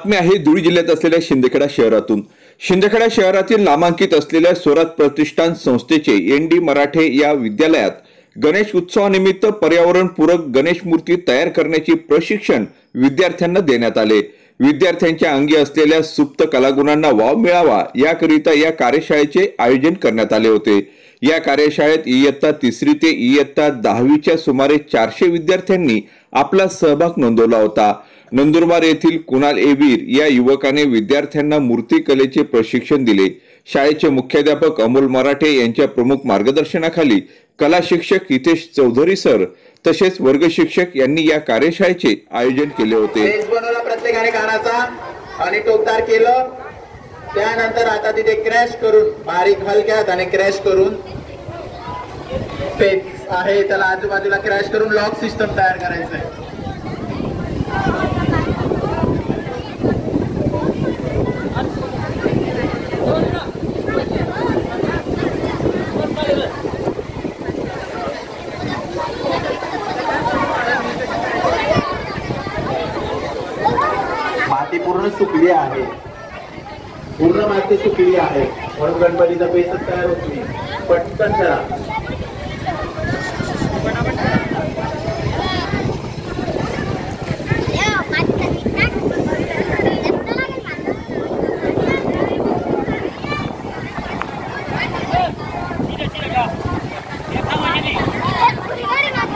बातमी आहे धुळे जिल्ह्यात असलेल्या शिंदखेडा शहरातून। शिंदखेडा शहरातील नामांकित असलेल्या स्वराज प्रतिष्ठान संस्थेचे एन.डी. मराठे या विद्यालयात गणेश उत्सवानिमित्त पर्यावरणपूरक गणेश मूर्ती तयार करण्याचे प्रशिक्षण विद्यार्थ्यांना देण्यात आले। विद्यार्थ्यांच्या अंगी असलेल्या सुप्त कलागुणांना वाव मिळावा याकरिता या कार्यशाळेचे आयोजन करण्यात आले होते। या कार्यशाळेत इयत्ता 3री ते इयत्ता 10वीच्या सुमारे 400 विद्यार्थ्यांनी आपला सहभाग नोंदवला होता। नंदुरबार येथील कुणाल एवीर या युवकाने विद्यार्थ्यांना मूर्तिकलेचे प्रशिक्षण दिले। शाळेचे मुख्याध्यापक अमोल मराठे यांच्या प्रमुख मार्गदर्शनाखाली कला शिक्षक हितेश चौधरी सर तसेच वर्ग शिक्षक यांनी या कार्यशाळेचे आयोजन केले होते। प्रत्येकाने कानाचा आणि टोकदार केलं, त्यानंतर आता तिथे क्रॅश करून बारीक हलक्या हाताने क्रॅश करून पेच आहे त्याला आजूबाजूला क्रॅश करून लॉक सिस्टम तयार करायचं आहे। माती पूर्ण सुकली आहे, पूर्ण माती सुकली आहे म्हणून गणपतीचा बेसच तयार होत नाही। पटकन करा।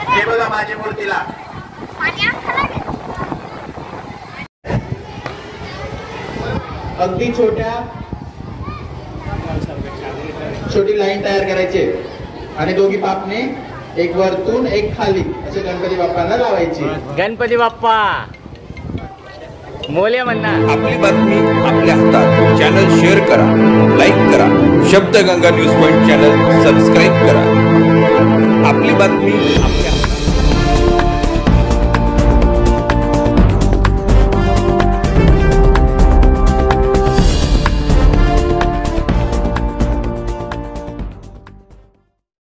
हे बघा माझ्या मूर्तीला अगदी छोटी लाईन तयार करायची आणि दोघी पापणे एक वरतून एक खाली असे गणपती बाप्पांना लावायची। गणपती बाप्पा मोले म्हणणार। आपली बातमी आपल्या हातात। चॅनल शेअर करा, लाईक करा, Shabdganga news point channel subscribe करा। आपली बातमी आपल्या